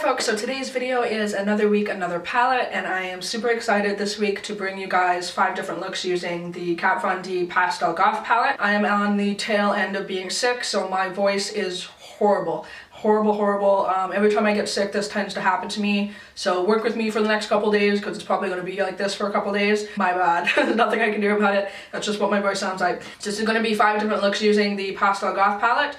folks, so today's video is another week, another palette, and I am super excited this week to bring you guys 5 different looks using the Kat Von D Pastelgoth palette. I am on the tail end of being sick, so my voice is horrible. Every time I get sick, this tends to happen to me. So work with me for the next couple days because it's probably going to be like this for a couple days. My bad. There's nothing I can do about it. That's just what my voice sounds like. This is going to be 5 different looks using the Pastelgoth palette.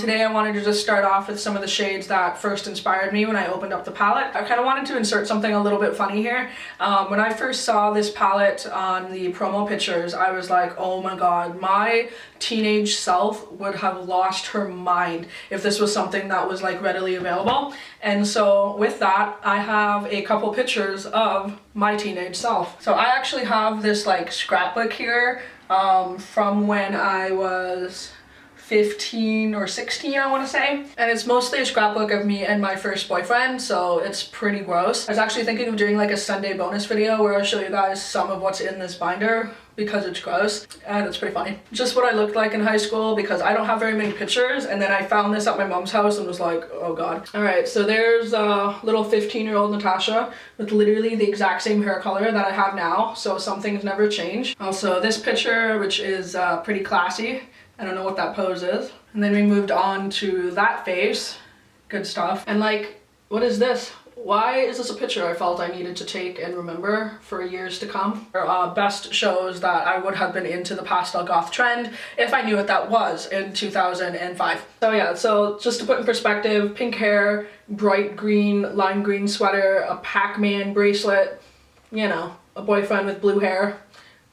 Today I wanted to just start off with some of the shades that first inspired me when I opened up the palette. I kind of wanted to insert something a little bit funny here. When I first saw this palette on the promo pictures, I was like, oh my god, my teenage self would have lost her mind if this was something that was like readily available. And so with that, I have a couple pictures of my teenage self. So I actually have this like scrapbook here from when I was 15 or 16, I want to say, and it's mostly a scrapbook of me and my first boyfriend, so it's pretty gross. I was actually thinking of doing like a Sunday bonus video where I'll show you guys some of what's in this binder because it's gross and it's pretty funny. Just what I looked like in high school because I don't have very many pictures, and then I found this at my mom's house and was like, oh god. Alright, so there's little 15-year-old Natasha with literally the exact same hair color that I have now, so some things never change. Also this picture, which is pretty classy. I don't know what that pose is. And then we moved on to that face. Good stuff. And like, what is this? Why is this a picture I felt I needed to take and remember for years to come? Best shows that I would have been into the Pastelgoth trend if I knew what that was in 2005. So yeah, so just to put in perspective, pink hair, bright green, lime green sweater, a Pac-Man bracelet, you know, a boyfriend with blue hair.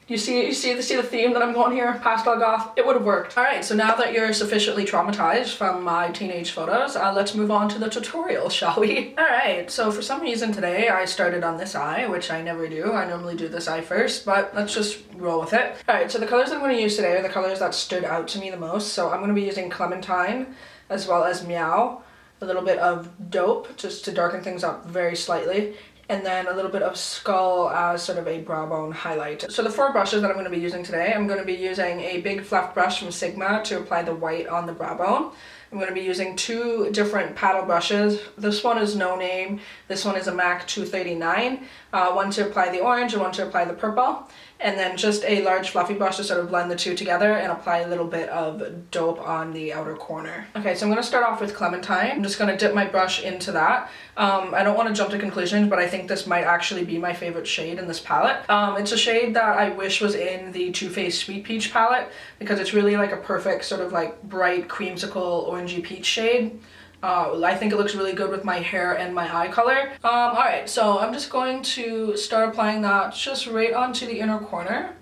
You see the theme that I'm going here? Pastelgoth. It would have worked. Alright, so now that you're sufficiently traumatized from my teenage photos, let's move on to the tutorial, shall we? Alright, so for some reason today I started on this eye, which I never do. I normally do this eye first, but let's just roll with it. Alright, so the colors I'm going to use today are the colors that stood out to me the most. So I'm going to be using Clementine, as well as Meow, a little bit of Dope, just to darken things up very slightly, and then a little bit of Skull as sort of a brow bone highlight. So the 4 brushes that I'm going to be using today, I'm going to be using a big fluff brush from Sigma to apply the white on the brow bone. I'm going to be using 2 different paddle brushes. This one is no name, this one is a MAC 239, one to apply the orange and one to apply the purple. And then just a large fluffy brush to sort of blend the 2 together and apply a little bit of Dope on the outer corner. Okay, so I'm going to start off with Clementine. I'm just going to dip my brush into that. I don't want to jump to conclusions, but I think this might actually be my favorite shade in this palette. It's a shade that I wish was in the Too Faced Sweet Peach palette because it's really like a perfect sort of like bright creamsicle orangey peach shade. I think it looks really good with my hair and my eye color. Alright, so I'm just going to start applying that just right onto the inner corner,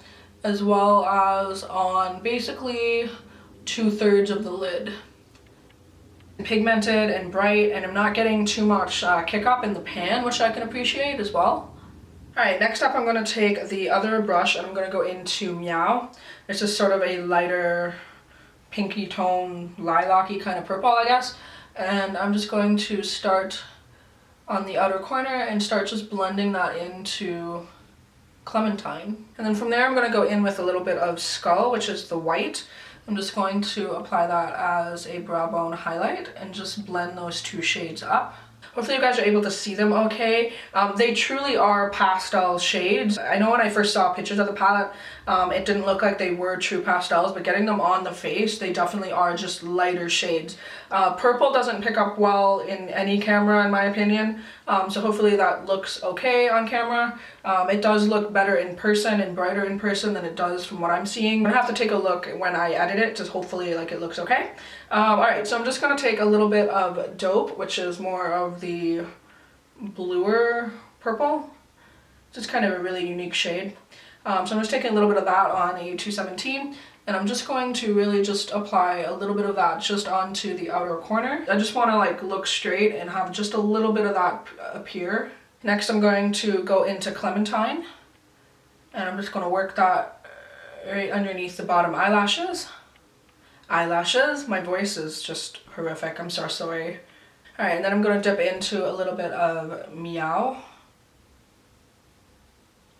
as well as on basically 2/3 of the lid. Pigmented and bright, and I'm not getting too much kick up in the pan, which I can appreciate as well. Alright, next up I'm going to take the other brush and I'm going to go into Meow. It's just sort of a lighter pinky tone, lilac-y kind of purple, I guess. And I'm just going to start on the outer corner and start just blending that into Clementine. And then from there I'm going to go in with a little bit of Skull, which is the white. I'm just going to apply that as a brow bone highlight and just blend those 2 shades up. Hopefully you guys are able to see them okay. They truly are pastel shades. I know when I first saw pictures of the palette, it didn't look like they were true pastels, but getting them on the face, they definitely are just lighter shades. Purple doesn't pick up well in any camera in my opinion, so hopefully that looks okay on camera. It does look better in person and brighter in person than it does from what I'm seeing. I'm gonna have to take a look when I edit it to hopefully like it looks okay. Alright, so I'm just gonna take a little bit of Dope, which is more of the bluer purple. It's kind of a really unique shade. So I'm just taking a little bit of that on a 217, and I'm just going to really just apply a little bit of that just onto the outer corner. I just want to like look straight and have just a little bit of that appear. Next I'm going to go into Clementine, and I'm just going to work that right underneath the bottom eyelashes. My voice is just horrific, I'm so sorry. Alright, and then I'm going to dip into a little bit of Meow.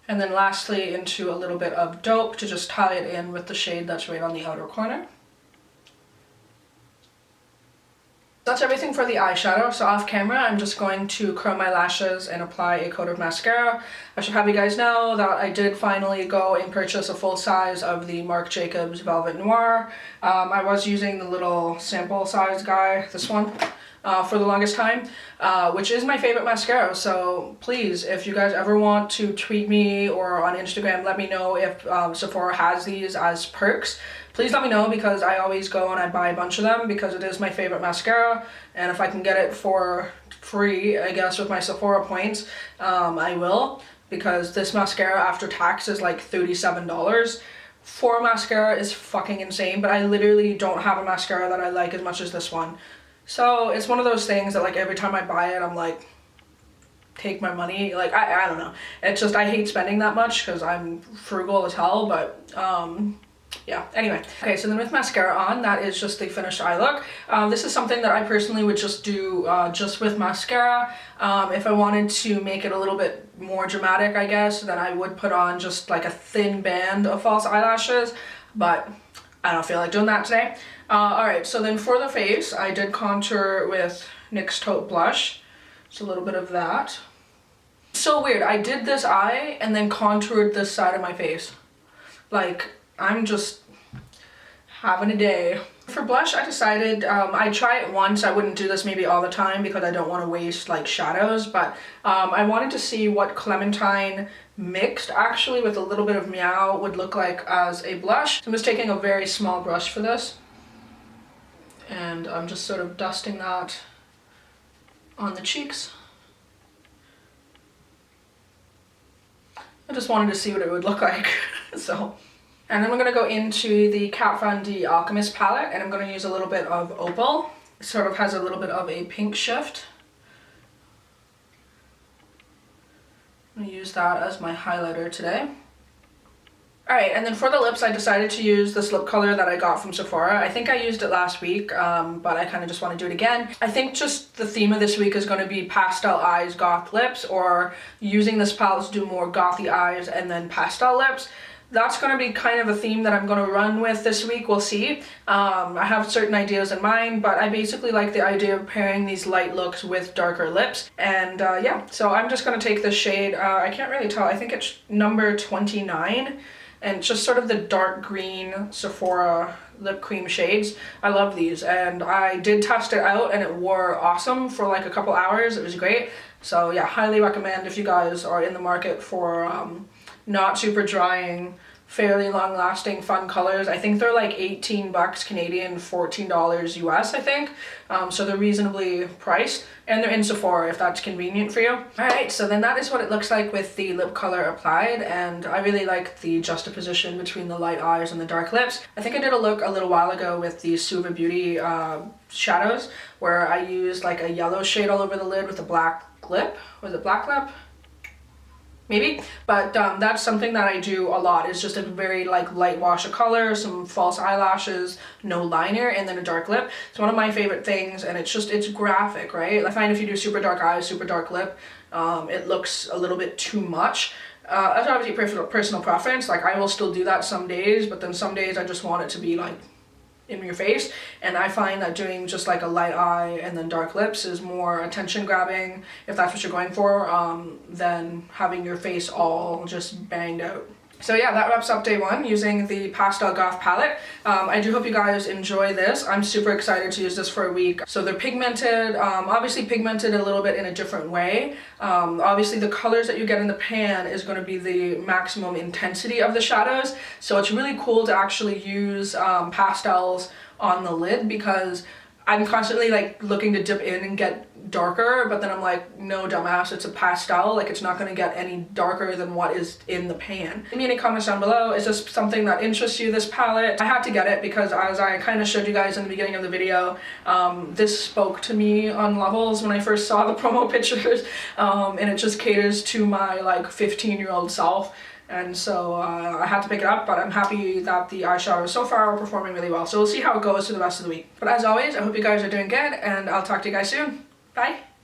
And then lastly into a little bit of Dope to just tie it in with the shade that's right on the outer corner. That's everything for the eyeshadow. So off camera, I'm just going to curl my lashes and apply a coat of mascara. I should have you guys know that I did finally go and purchase a full size of the Marc Jacobs Velvet Noir. I was using the little sample size guy, this one, for the longest time, which is my favorite mascara. So please, if you guys ever want to tweet me or on Instagram, let me know if Sephora has these as perks. Please let me know, because I always go and I buy a bunch of them because it is my favorite mascara, and if I can get it for free, I guess, with my Sephora points, I will, because this mascara after tax is like $37. For a mascara is fucking insane, but I literally don't have a mascara that I like as much as this one. So it's one of those things that like every time I buy it, I'm like, take my money. Like, I don't know. It's just, I hate spending that much because I'm frugal as hell, but yeah, anyway. Okay, so then with mascara on, that is just the finished eye look. This is something that I personally would just do just with mascara. If I wanted to make it a little bit more dramatic, I guess, then I would put on just like a thin band of false eyelashes, but I don't feel like doing that today. Alright, so then for the face, I did contour with NYX Taupe Blush. Just a little bit of that. So weird, I did this eye and then contoured this side of my face. Like, I'm just having a day. For blush, I decided I'd try it once. I wouldn't do this maybe all the time because I don't want to waste like shadows, but I wanted to see what Clementine mixed actually with a little bit of Meow would look like as a blush. So I'm just taking a very small brush for this, and I'm just sort of dusting that on the cheeks. I just wanted to see what it would look like. So. And then we're going to go into the Kat Von D Alchemist palette, and I'm going to use a little bit of Opal. It sort of has a little bit of a pink shift. I'm going to use that as my highlighter today. Alright, and then for the lips, I decided to use this lip color that I got from Sephora. I think I used it last week, but I kind of just want to do it again. I think just the theme of this week is going to be pastel eyes, goth lips, or using this palette to do more gothy eyes and then pastel lips. That's going to be kind of a theme that I'm going to run with this week, we'll see. I have certain ideas in mind, but I basically like the idea of pairing these light looks with darker lips. And yeah, so I'm just going to take this shade, I can't really tell, I think it's number 29, and just sort of the dark green Sephora lip cream shades. I love these, and I did test it out and it wore awesome for like a couple hours. It was great. So yeah, highly recommend if you guys are in the market for not super drying, fairly long lasting fun colors. I think they're like 18 bucks Canadian, $14 US, I think. So they're reasonably priced, and they're in Sephora if that's convenient for you. Alright, so then that is what it looks like with the lip color applied, and I really like the juxtaposition between the light eyes and the dark lips. I think I did a look a little while ago with the Suva Beauty shadows, where I used like a yellow shade all over the lid with a black lip. Was it black lip? Maybe, but that's something that I do a lot. It's just a very like light wash of color, some false eyelashes, no liner, and then a dark lip. It's one of my favorite things, and it's graphic, right? I find if you do super dark eyes, super dark lip, it looks a little bit too much. That's obviously personal preference. Like, I will still do that some days, but then some days I just want it to be like in your face, and I find that doing just like a light eye and then dark lips is more attention grabbing, if that's what you're going for, than having your face all just banged out. So yeah, that wraps up day one using the Pastelgoth palette. I do hope you guys enjoy this. I'm super excited to use this for a week. So they're pigmented, obviously pigmented a little bit in a different way. Obviously the colors that you get in the pan is going to be the maximum intensity of the shadows. So it's really cool to actually use pastels on the lid, because I'm constantly like looking to dip in and get darker, but then I'm like, no dumbass, it's a pastel, like it's not going to get any darker than what is in the pan. Leave me any comments down below. Is this something that interests you, this palette? I had to get it because, as I kind of showed you guys in the beginning of the video, this spoke to me on levels when I first saw the promo pictures, and it just caters to my like 15-year-old self. And so I had to pick it up, but I'm happy that the eyeshadows so far are performing really well. So we'll see how it goes for the rest of the week. But as always, I hope you guys are doing good, and I'll talk to you guys soon. Bye!